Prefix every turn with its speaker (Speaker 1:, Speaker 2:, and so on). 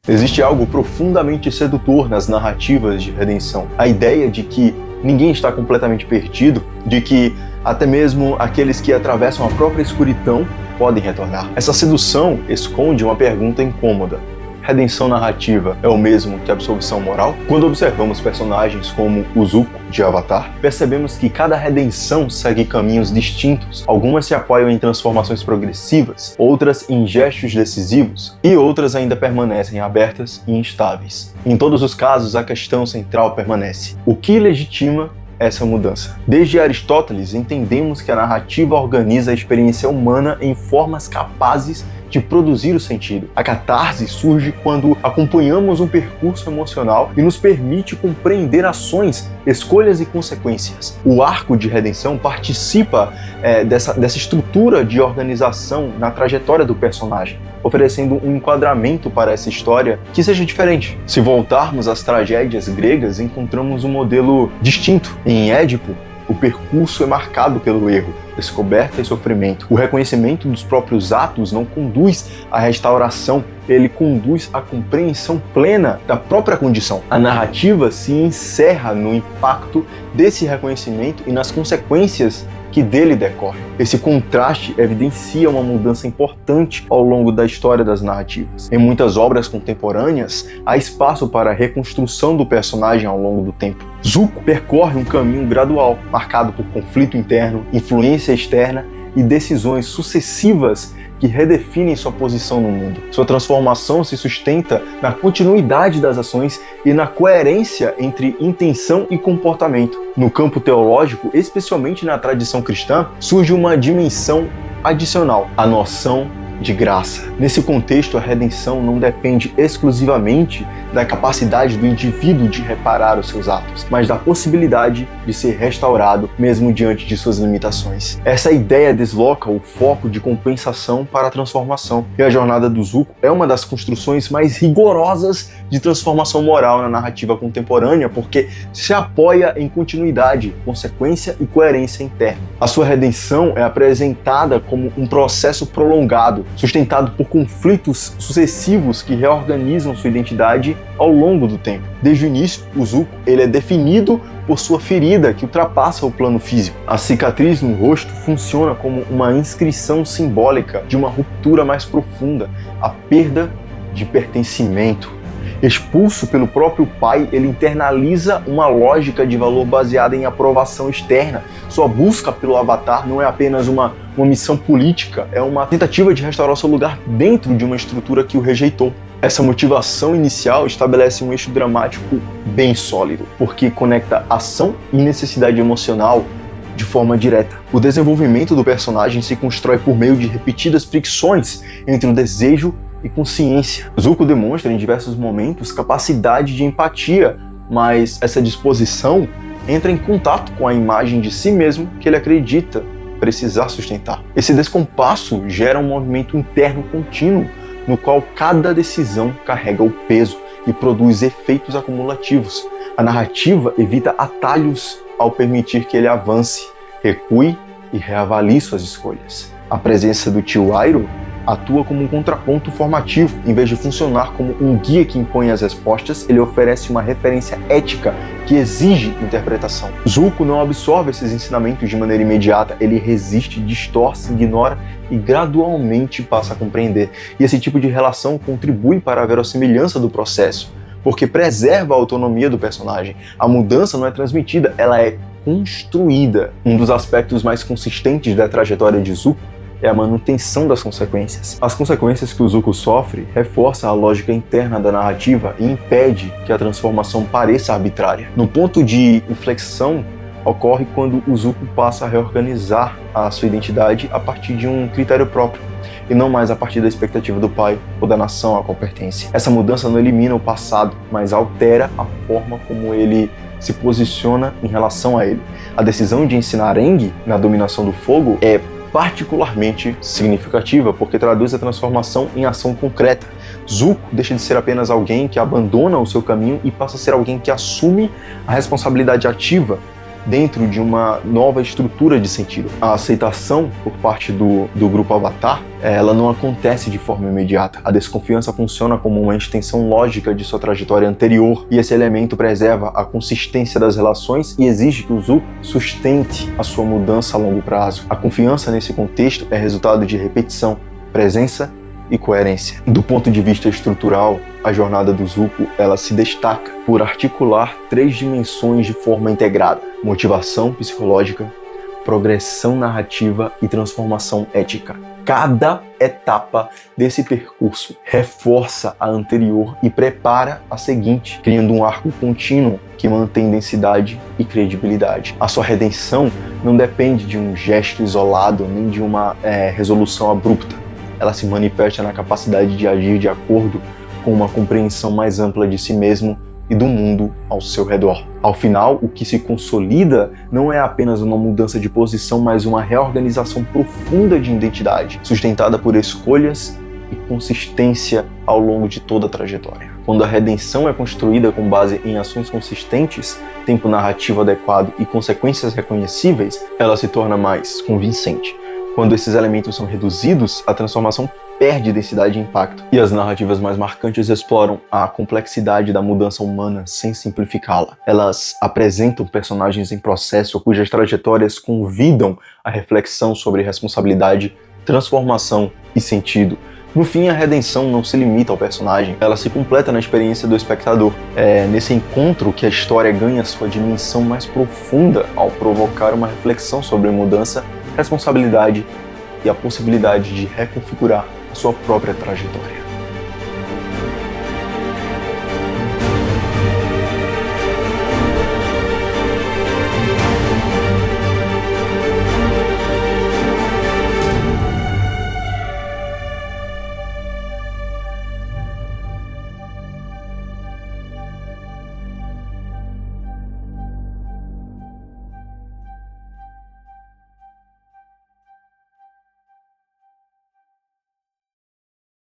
Speaker 1: Existe algo profundamente sedutor nas narrativas de redenção. A ideia de que ninguém está completamente perdido, de que até mesmo aqueles que atravessam a própria escuridão podem retornar. Essa sedução esconde uma pergunta incômoda. Redenção narrativa é o mesmo que absolvição moral? Quando observamos personagens como o Zuko de Avatar, percebemos que cada redenção segue caminhos distintos. Algumas se apoiam em transformações progressivas, outras em gestos decisivos, e outras ainda permanecem abertas e instáveis. Em todos os casos, a questão central permanece: o que legitima essa mudança? Desde Aristóteles, entendemos que a narrativa organiza a experiência humana em formas capazes de produzir o sentido. A catarse surge quando acompanhamos um percurso emocional e nos permite compreender ações, escolhas e consequências. O arco de redenção participa dessa estrutura de organização na trajetória do personagem, oferecendo um enquadramento para essa história que seja diferente. Se voltarmos às tragédias gregas, encontramos um modelo distinto. Em Édipo, o percurso é marcado pelo erro, descoberta e sofrimento. O reconhecimento dos próprios atos não conduz à restauração, ele conduz à compreensão plena da própria condição. A narrativa se encerra no impacto desse reconhecimento e nas consequências que dele decorre. Esse contraste evidencia uma mudança importante ao longo da história das narrativas. Em muitas obras contemporâneas, há espaço para a reconstrução do personagem ao longo do tempo. Zuko percorre um caminho gradual, marcado por conflito interno, influência externa e decisões sucessivas que redefinem sua posição no mundo. Sua transformação se sustenta na continuidade das ações e na coerência entre intenção e comportamento. No campo teológico, especialmente na tradição cristã, surge uma dimensão adicional, a noção de graça. Nesse contexto, a redenção não depende exclusivamente da capacidade do indivíduo de reparar os seus atos, mas da possibilidade de ser restaurado mesmo diante de suas limitações. Essa ideia desloca o foco de compensação para a transformação, e a jornada do Zuko é uma das construções mais rigorosas de transformação moral na narrativa contemporânea, porque se apoia em continuidade, consequência e coerência interna. A sua redenção é apresentada como um processo prolongado, sustentado por conflitos sucessivos que reorganizam sua identidade ao longo do tempo. Desde o início, o Zuko ele é definido por sua ferida que ultrapassa o plano físico. A cicatriz no rosto funciona como uma inscrição simbólica de uma ruptura mais profunda, a perda de pertencimento. Expulso pelo próprio pai, ele internaliza uma lógica de valor baseada em aprovação externa. Sua busca pelo Avatar não é apenas uma missão política, é uma tentativa de restaurar seu lugar dentro de uma estrutura que o rejeitou. Essa motivação inicial estabelece um eixo dramático bem sólido, porque conecta ação e necessidade emocional de forma direta. O desenvolvimento do personagem se constrói por meio de repetidas fricções entre o desejo e consciência. Zuko demonstra em diversos momentos capacidade de empatia, mas essa disposição entra em contato com a imagem de si mesmo que ele acredita precisar sustentar. Esse descompasso gera um movimento interno contínuo, no qual cada decisão carrega o peso e produz efeitos acumulativos. A narrativa evita atalhos ao permitir que ele avance, recue e reavalie suas escolhas. A presença do tio Iroh atua como um contraponto formativo. Em vez de funcionar como um guia que impõe as respostas, ele oferece uma referência ética que exige interpretação. Zuko não absorve esses ensinamentos de maneira imediata, ele resiste, distorce, ignora e gradualmente passa a compreender. E esse tipo de relação contribui para a verossimilhança do processo, porque preserva a autonomia do personagem. A mudança não é transmitida, ela é construída. Um dos aspectos mais consistentes da trajetória de Zuko é a manutenção das consequências. As consequências que o Zuko sofre reforçam a lógica interna da narrativa e impede que a transformação pareça arbitrária. No ponto de inflexão ocorre quando o Zuko passa a reorganizar a sua identidade a partir de um critério próprio, e não mais a partir da expectativa do pai ou da nação a qual pertence. Essa mudança não elimina o passado, mas altera a forma como ele se posiciona em relação a ele. A decisão de ensinar Aang na dominação do fogo é particularmente significativa, porque traduz a transformação em ação concreta. Zuko deixa de ser apenas alguém que abandona o seu caminho e passa a ser alguém que assume a responsabilidade ativa dentro de uma nova estrutura de sentido. A aceitação por parte do grupo Avatar, ela não acontece de forma imediata. A desconfiança funciona como uma extensão lógica de sua trajetória anterior, e esse elemento preserva a consistência das relações e exige que o Zuko sustente a sua mudança a longo prazo. A confiança nesse contexto é resultado de repetição, presença e coerência. Do ponto de vista estrutural, a jornada do Zuko, ela se destaca por articular 3 dimensões de forma integrada: motivação psicológica, progressão narrativa e transformação ética. Cada etapa desse percurso reforça a anterior e prepara a seguinte, criando um arco contínuo que mantém densidade e credibilidade. A sua redenção não depende de um gesto isolado nem de uma resolução abrupta. Ela se manifesta na capacidade de agir de acordo com uma compreensão mais ampla de si mesmo e do mundo ao seu redor. Ao final, o que se consolida não é apenas uma mudança de posição, mas uma reorganização profunda de identidade, sustentada por escolhas e consistência ao longo de toda a trajetória. Quando a redenção é construída com base em ações consistentes, tempo narrativo adequado e consequências reconhecíveis, ela se torna mais convincente. Quando esses elementos são reduzidos, a transformação perde densidade e impacto, e as narrativas mais marcantes exploram a complexidade da mudança humana sem simplificá-la. Elas apresentam personagens em processo cujas trajetórias convidam a reflexão sobre responsabilidade, transformação e sentido. No fim, a redenção não se limita ao personagem, ela se completa na experiência do espectador. É nesse encontro que a história ganha sua dimensão mais profunda ao provocar uma reflexão sobre mudança, responsabilidade e a possibilidade de reconfigurar a sua própria trajetória.